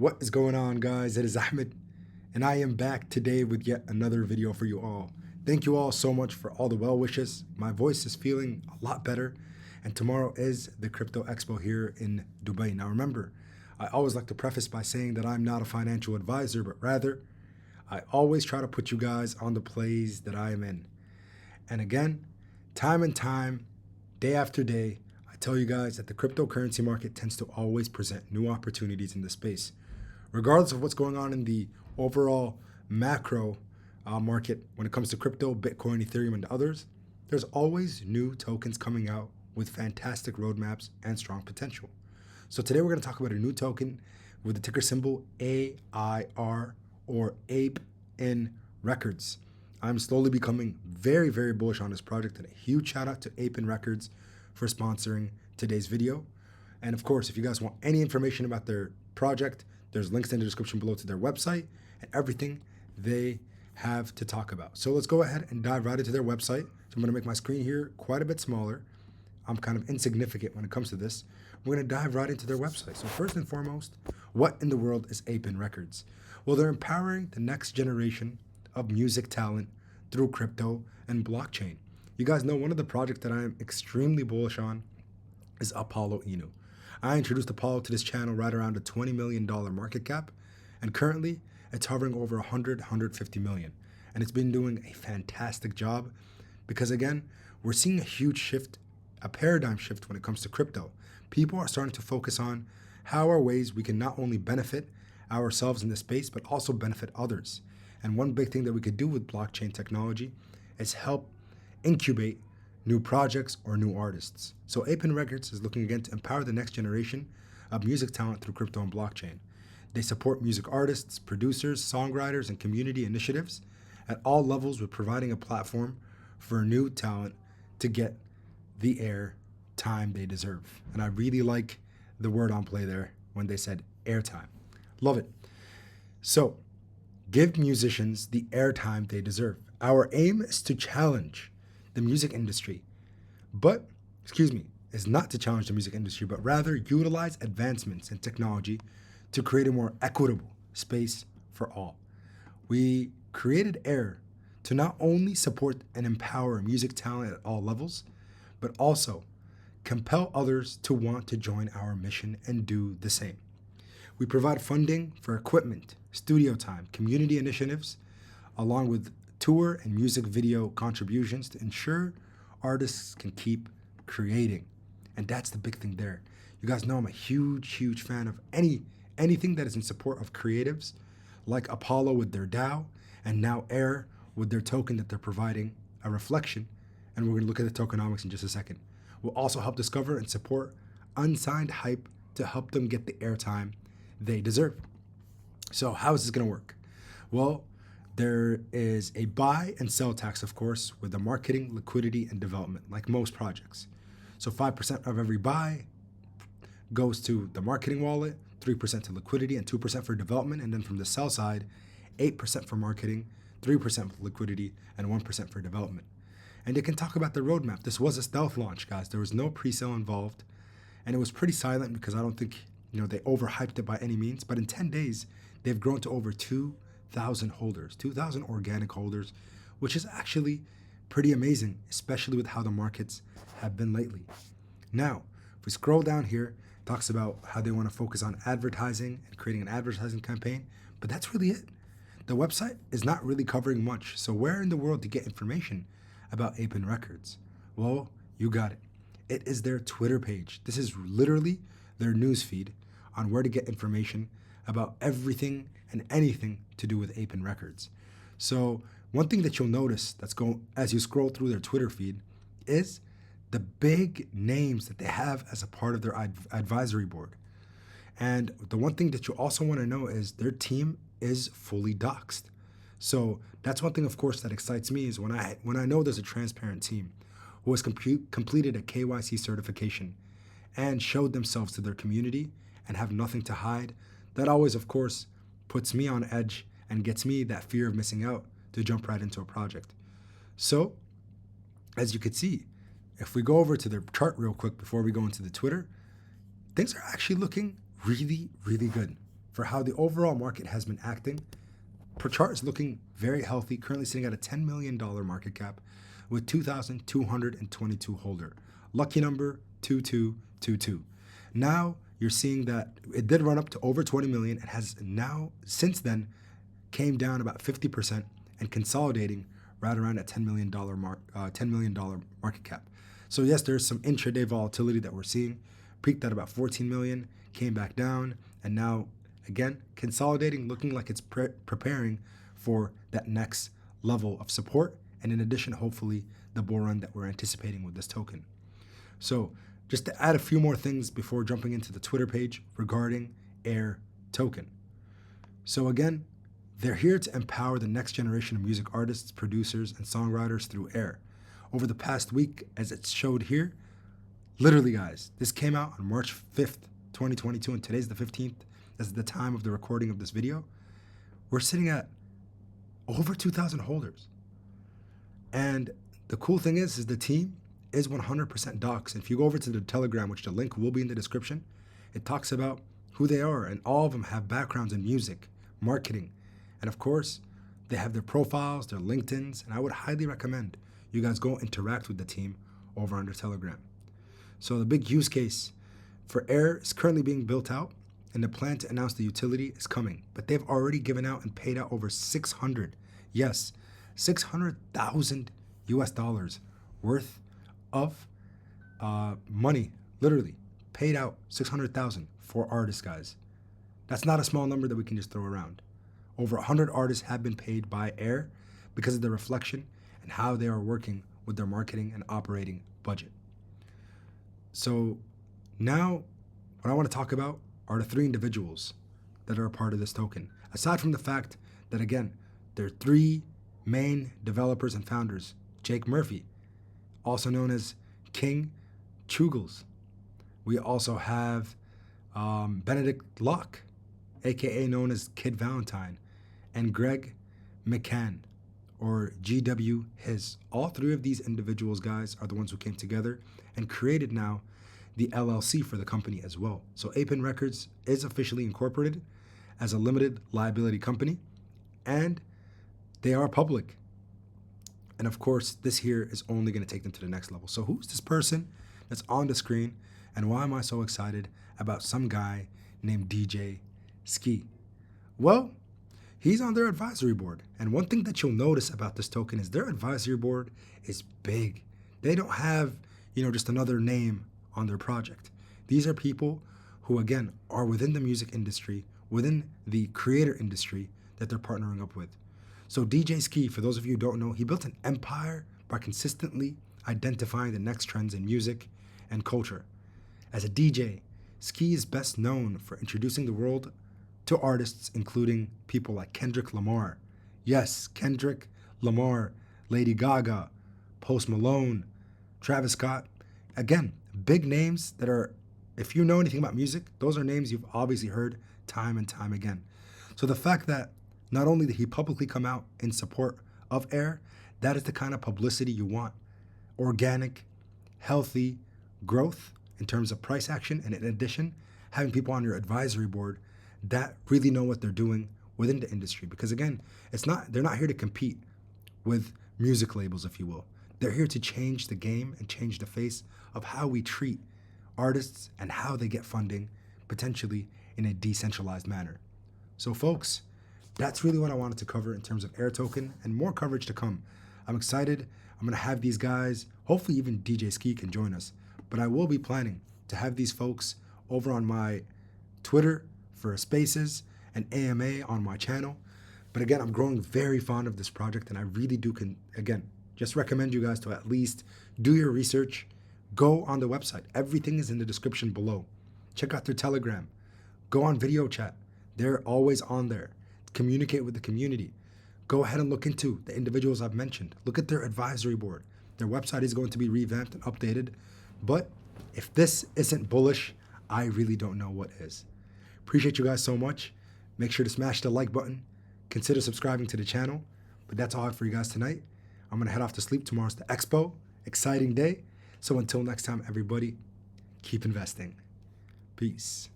What is going on, guys? It is Ahmed, and I am back today with yet another video for you all. Thank you all so much for all the well wishes. My voice is feeling a lot better, and tomorrow is the Crypto Expo here in Dubai. Now remember, I always like to preface by saying that I'm not a financial advisor, but rather, I always try to put you guys on the plays that I am in. And again, time and time, day after day, I tell you guys that the cryptocurrency market tends to always present new opportunities in the space. Regardless of what's going on in the overall macro market when it comes to crypto, Bitcoin, Ethereum, and others, there's always new tokens coming out with fantastic roadmaps and strong potential. So today we're going to talk about a new token with the ticker symbol AIR, or Ape In Records. I'm slowly becoming very, very bullish on this project, and a huge shout out to Ape In Records for sponsoring today's video. And of course, if you guys want any information about their project, there's links in the description below to their website and everything they have to talk about. So let's go ahead and dive right into their website. So I'm going to make my screen here quite a bit smaller. I'm kind of insignificant when it comes to this. We're going to dive right into their website. So first and foremost, what in the world is Ape In Records? Well, they're empowering the next generation of music talent through crypto and blockchain. You guys know one of the projects that I am extremely bullish on is Apollo Inu. I introduced Apollo to this channel right around a $20 million market cap, and currently it's hovering over 150 million. And it's been doing a fantastic job because, again, we're seeing a huge shift, a paradigm shift when it comes to crypto. People are starting to focus on how are ways we can not only benefit ourselves in this space, but also benefit others. And one big thing that we could do with blockchain technology is help incubate new projects or new artists. So Ape In Records is looking again to empower the next generation of music talent through crypto and blockchain. They support music artists, producers, songwriters, and community initiatives at all levels with providing a platform for new talent to get the air time they deserve. And I really like the word on play there when they said airtime. Love it. So give musicians the airtime they deserve. Our aim is to challenge the music industry, is not to challenge the music industry, but rather utilize advancements in technology to create a more equitable space for all. We created AIR to not only support and empower music talent at all levels, but also compel others to want to join our mission and do the same. We provide funding for equipment, studio time, community initiatives, along with tour and music video contributions to ensure artists can keep creating. And that's the big thing there. You guys know I'm a huge fan of anything that is in support of creatives, like Apollo with their DAO, and now Air with their token that they're providing a reflection. And we're going to look at the tokenomics in just a second. We'll also help discover and support unsigned hype to help them get the airtime they deserve. So how is this going to work? Well, there is a buy and sell tax, of course, with the marketing, liquidity, and development, like most projects. So 5% of every buy goes to the marketing wallet, 3% to liquidity, and 2% for development. And then from the sell side, 8% for marketing, 3% for liquidity, and 1% for development. And they can talk about the roadmap. This was a stealth launch, guys. There was no pre-sale involved, and it was pretty silent because I don't think they overhyped it by any means. But in 10 days, they've grown to over 2,000 holders, 2,000 organic holders, which is actually pretty amazing, especially with how the markets have been lately. Now, if we scroll down here, it talks about how they want to focus on advertising and creating an advertising campaign, but that's really it. The website is not really covering much. So where in the world to get information about Ape In Records? Well, you got it. It is their Twitter page. This is literally their news feed on where to get information about everything and anything to do with Ape In Records. So one thing that you'll notice that's going as you scroll through their Twitter feed is the big names that they have as a part of their advisory board. And the one thing that you also want to know is their team is fully doxed. So that's one thing, of course, that excites me is when I know there's a transparent team who has completed a KYC certification and showed themselves to their community and have nothing to hide. That always, of course, puts me on edge and gets me that fear of missing out to jump right into a project. So, as you could see, if we go over to their chart real quick before we go into the Twitter, things are actually looking really good. for how the overall market has been acting, per chart is looking very healthy, currently sitting at a $10 million market cap with 2,222 holder. Lucky number 2222. Now you're seeing that it did run up to over 20 million and has now since then came down about 50% and consolidating right around at $10 million market cap. So yes, there's some intraday volatility that we're seeing. Peaked at about 14 million, came back down, and now again consolidating, looking like it's preparing for that next level of support, and in addition, hopefully the bull run that we're anticipating with this token. So just to add a few more things before jumping into the Twitter page regarding Air token. So again, they're here to empower the next generation of music artists, producers, and songwriters through Air. Over the past week, as it's showed here, literally guys, this came out on March 5th, 2022, and today's the 15th. This is the time of the recording of this video. We're sitting at over 2,000 holders. And the cool thing is the team is 100% docs. And if you go over to the Telegram, which the link will be in the description, it talks about who they are, and all of them have backgrounds in music, marketing, and of course, they have their profiles, their LinkedIns, and I would highly recommend you guys go interact with the team over on their Telegram. So the big use case for Air is currently being built out, and the plan to announce the utility is coming. But they've already given out and paid out over 600,000 US dollars worth of money, literally paid out 600,000 for artists, guys. That's not a small number that we can just throw around. Over 100 artists have been paid by Air because of the reflection and how they are working with their marketing and operating budget. So now what I want to talk about are the three individuals that are a part of this token. Aside from the fact that, again, there are three main developers and founders. Jake Murphy, also known as King Chugles. We also have Benedict Locke, aka known as Kid Valentine, and Greg McCann, or GW His. All three of these individuals, guys, are the ones who came together and created now the LLC for the company as well. So Ape In Records is officially incorporated as a limited liability company, and they are public. And of course, this here is only going to take them to the next level. So who's this person that's on the screen, and why am I so excited about some guy named DJ Ski? Well, he's on their advisory board. And one thing that you'll notice about this token is their advisory board is big. They don't have, just another name on their project. These are people who, again, are within the music industry, within the creator industry that they're partnering up with. So DJ Ski, for those of you who don't know, he built an empire by consistently identifying the next trends in music and culture. As a DJ, Ski is best known for introducing the world to artists including people like Kendrick Lamar. Yes, Kendrick Lamar, Lady Gaga, Post Malone, Travis Scott. Again, big names that are, if you know anything about music, those are names you've obviously heard time and time again. So the fact that not only did he publicly come out in support of Air, that is the kind of publicity you want. Organic, healthy growth in terms of price action, and in addition, having people on your advisory board that really know what they're doing within the industry. Because again, they're not here to compete with music labels, if you will. They're here to change the game and change the face of how we treat artists and how they get funding, potentially in a decentralized manner. So folks, that's really what I wanted to cover in terms of Air token, and more coverage to come. I'm excited. I'm going to have these guys, hopefully even DJ Ski can join us, but I will be planning to have these folks over on my Twitter for spaces and AMA on my channel. But again, I'm growing very fond of this project, and I really do just recommend you guys to at least do your research. Go on the website. Everything is in the description below. Check out their Telegram. Go on video chat. They're always on there. Communicate with the community. Go ahead and look into the individuals I've mentioned. Look at their advisory board. Their website is going to be revamped and updated. But if this isn't bullish, I really don't know what is. Appreciate you guys so much. Make sure to smash the like button. Consider subscribing to the channel. But that's all I have for you guys tonight. I'm going to head off to sleep. Tomorrow's the Expo. Exciting day. So until next time, everybody, keep investing. Peace.